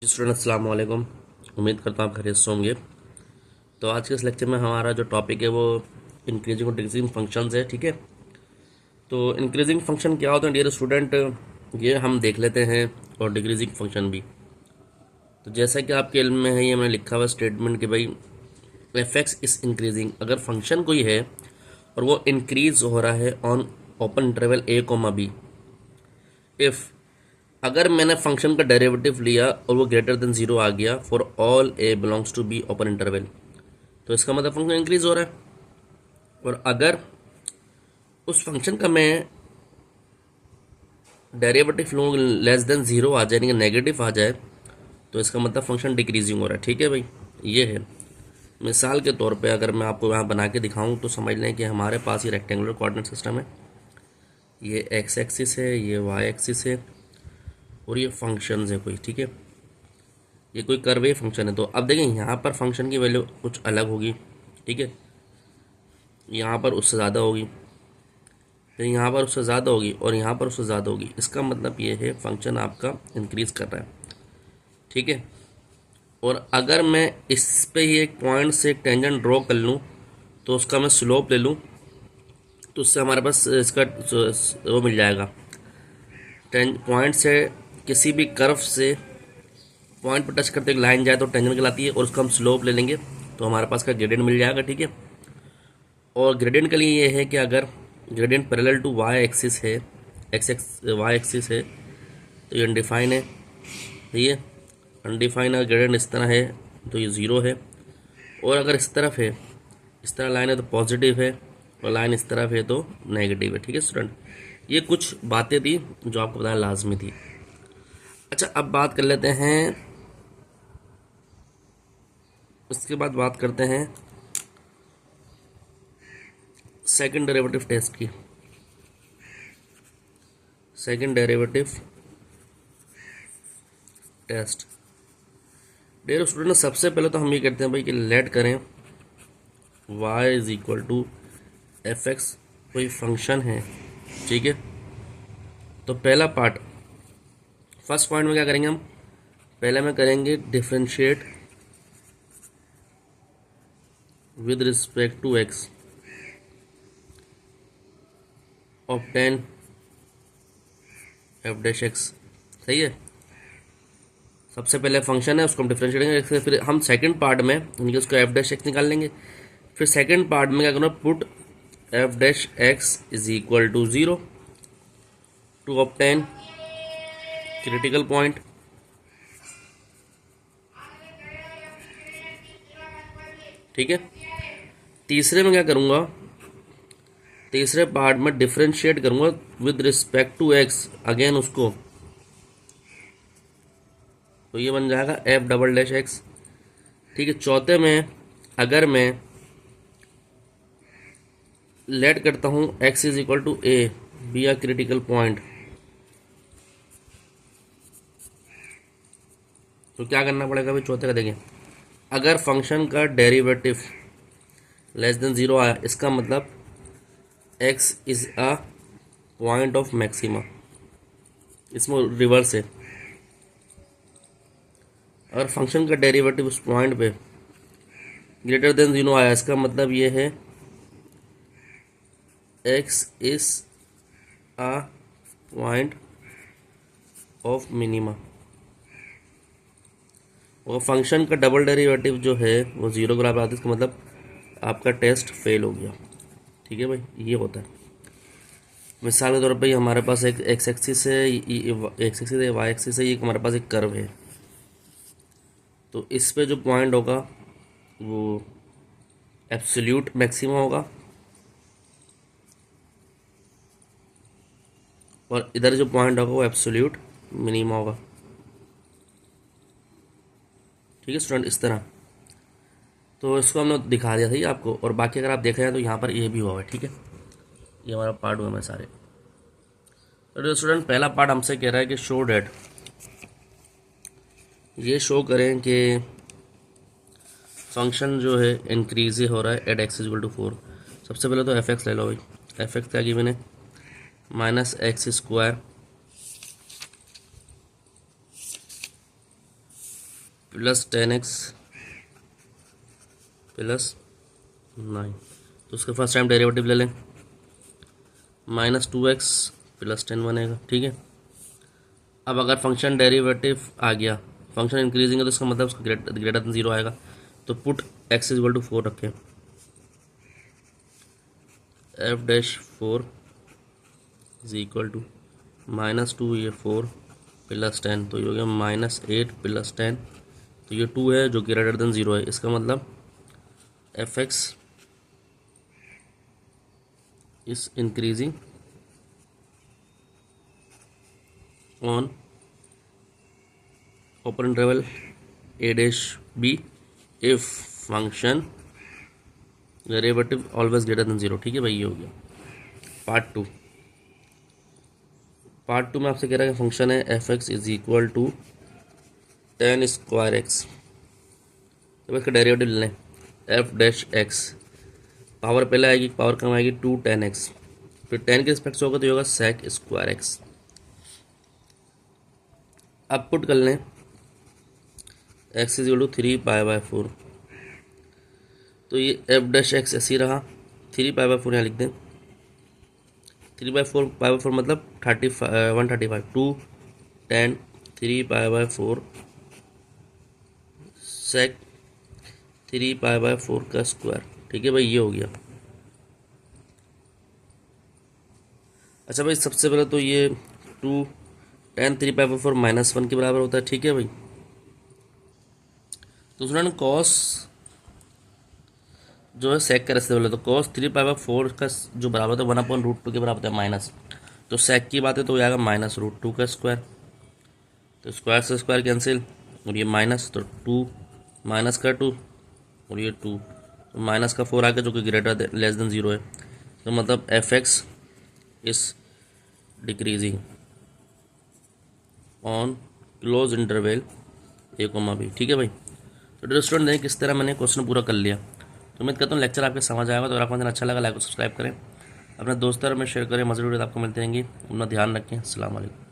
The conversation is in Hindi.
स्टूडेंट अस्सलाम वालेकुम। उम्मीद करता हूँ आप खैरियत से होंगे। तो आज के इस लेक्चर में हमारा जो टॉपिक है वो इंक्रीजिंग और डिक्रीजिंग फंक्शंस है। ठीक है, तो इंक्रीजिंग फंक्शन क्या होता है डियर स्टूडेंट, ये हम देख लेते हैं, और डिक्रीजिंग फंक्शन भी। तो जैसा कि आपके इल्म में है, ये मैंने लिखा हुआ स्टेटमेंट कि भाई एफ एक्स इज इंक्रीजिंग। अगर फंक्शन कोई है और वो इंक्रीज हो रहा है on open interval a comma b, if अगर मैंने फंक्शन का डेरिवेटिव लिया और वो ग्रेटर देन जीरो आ गया for all a belongs to b open interval, तो इसका मतलब फंक्शन इंक्रीज हो रहा है। और अगर उस फंक्शन का मैं डेरिवेटिव लूँ लेस देन जीरो आ जाए, यानी कि नेगेटिव आ जाए, तो इसका मतलब फंक्शन डिक्रीजिंग हो रहा है। ठीक है भाई, ये है। मिसाल के तौर पे अगर मैं आपको यहाँ बना के दिखाऊँ तो समझ लें कि हमारे पास ये रेक्टेंगुलर कोऑर्डिनेट सिस्टम है, ये एक्स एक्सिस है, ये वाई एक्सिस है, और ये फंक्शन है कोई। ठीक है, ये कोई कर्व फंक्शन है। तो अब देखें यहाँ पर फंक्शन की वैल्यू कुछ अलग होगी। ठीक है, यहाँ पर उससे ज़्यादा होगी, फिर यहाँ पर उससे ज़्यादा होगी, और यहाँ पर उससे ज़्यादा होगी। इसका मतलब ये है फंक्शन आपका इंक्रीज कर रहा है। ठीक है, और अगर मैं इस पे ही एक पॉइंट से एक टेंजेंट ड्रॉ कर लूँ, तो उसका मैं स्लोप ले लूँ, तो उससे हमारे पास इसका वो मिल जाएगा। पॉइंट से किसी भी कर्व से पॉइंट पर टच करते एक लाइन जाए तो टेंजेंट कहलाती है, और उसका हम स्लोप ले लेंगे तो हमारे पास का ग्रेडियंट मिल जाएगा। ठीक है, और ग्रेडियंट के लिए ये है कि अगर gradient parallel to y axis है, एक्स वाई एक्सिस है, तो ये अनडिफाइन है। ठीक है, अनडिफाइन अगर ग्रेडियंट इस तरह है तो ये ज़ीरो है, और अगर इस तरफ है, इस तरह लाइन है तो पॉजिटिव है, और लाइन इस तरफ है तो नेगेटिव है। ठीक है स्टूडेंट, ये कुछ बातें थी जो आपको बताना लाजमी थी। अच्छा, अब बात कर लेते हैं, उसके बाद बात करते हैं सेकंड डेरिवेटिव टेस्ट की। Second derivative test dear student, सबसे पहले तो हम ये करते हैं भाई कि लेट करें y is equal to f x, कोई फंक्शन है। ठीक है, तो पहला पार्ट, फर्स्ट पॉइंट में क्या करेंगे हम, पहले में करेंगे differentiate with respect to x obtain f dash x. सही है, सबसे पहले फंक्शन है उसको हम डिफरेंशिएट करेंगे, फिर हम सेकंड पार्ट में यानी कि उसका एफ डैश एक्स निकाल लेंगे। फिर सेकंड पार्ट में क्या करना, put f dash x is equal to zero to obtain critical point. ठीक है, तीसरे में क्या करूँगा, तीसरे पार्ट में डिफरेंशिएट करूँगा with respect to x, again उसको, तो ये बन जाएगा एफ डबल डैश एक्स। ठीक है, चौथे में अगर मैं लेट करता हूँ x is equal to a b आ क्रिटिकल पॉइंट, तो क्या करना पड़ेगा भाई चौथे का, देखें अगर फंक्शन का डेरिवेटिव लेस देन जीरो आया, इसका मतलब x is a point of maxima, इसमें रिवर्स है। अगर फंक्शन का डेरिवेटिव उस पॉइंट पे ग्रेटर देन जीरो आया, इसका मतलब ये है x is a point of minima, और फंक्शन का डबल डेरिवेटिव जो है वो जीरो के बराबर आता है, इसका मतलब आपका टेस्ट फेल हो गया। ठीक है भाई, ये होता है। मिसाल के तौर पे हमारे पास एक एक्स एक्सिस है, एक्स एक्सिस है, वाई एक्सिस है, ये हमारे पास एक कर्व है, तो इस पे जो पॉइंट होगा वो एब्सोल्यूट मैक्सिमा होगा, और इधर जो पॉइंट होगा वो एब्सोल्यूट मिनिमा होगा। ठीक है स्टूडेंट, इस तरह, तो इसको हमने दिखा दिया था ये आपको, और बाकी अगर आप देख रहे हैं तो यहाँ पर ये भी हुआ है। ठीक है, ये हमारा पार्ट हुआ है सारे। तो स्टूडेंट पहला पार्ट हमसे कह रहा है कि शो डेट, ये शो करें कि फंक्शन जो है इंक्रीज हो रहा है एट एक्स इक्वल टू 4। सबसे पहले तो एफ एक्स ले लो भाई, एफ एक्स क्या गिवन है, minus x square plus 10x plus 9, तो उसके फर्स्ट टाइम डेरिवेटिव ले लें, -2x प्लस 10 बनेगा। ठीक है, अब अगर फंक्शन डेरिवेटिव आ गया, फंक्शन इंक्रीजिंग है तो इसका मतलब ग्रेटर देन 0 आएगा, तो put x is equal to 4 रखें, f-4 इज इक्वल टू -2 ये 4 प्लस 10, तो ये हो गया -8 प्लस 10, तो ये 2 है जो ग्रेटर देन 0 है। इसका मतलब f(x) is increasing on open interval a-b if function derivative always greater than 0। ठीक है भाई, ये हो गया पार्ट टू में आपसे कह रहा है कि फंक्शन है f(x) is equal to tan square x, तो इसका डेरिवेटिव ले लें, f'(x) पावर पहले आएगी, पावर कम आएगी 2 tan x, फिर tan के रिस्पेक्ट से होगा तो ये होगा sec स्क्वायर x। अब पुट कर लें x इज इक्वल टू 3π/4, तो ये f'(x) ऐसे ही रहा, 3π/4 यहाँ लिख दें, 3/4 मतलब 135, 2 tan 3π/4 sec 3π/4 का स्क्वायर। ठीक है भाई, ये हो गया। अच्छा भाई, सबसे पहले तो ये 2 tan 3π/4 -1 के बराबर होता है। ठीक है भाई, तो सुना कॉस जो है सेक का रेस्ट बोले, तो cos 3π/4 का जो बराबर था 1/√2 के बराबर था माइनस, तो सेक की बात है तो आएगा -√2 का स्क्वायर, तो स्क्वायर से स्क्वायर कैंसिल, और ये माइनस, तो 2 माइनस का 2 और ये 2, तो माइनस का 4 आ गया जो कि ग्रेटर लेस देन 0 है, तो मतलब f(x) is decreasing on close interval a, b। ठीक है भाई, तो डियर स्टूडेंट देखें किस तरह मैंने क्वेश्चन पूरा कर लिया। तो उम्मीद करता हूँ लेक्चर आपके समझ आएगा, तो अगर आपको अच्छा लगा लाइक और सब्सक्राइब करें, अपने दोस्तों में शेयर करें, मज़े वीडियो आपको मिलते रहेंगी। अपना ध्यान रखें। अस्सलाम वालेकुम।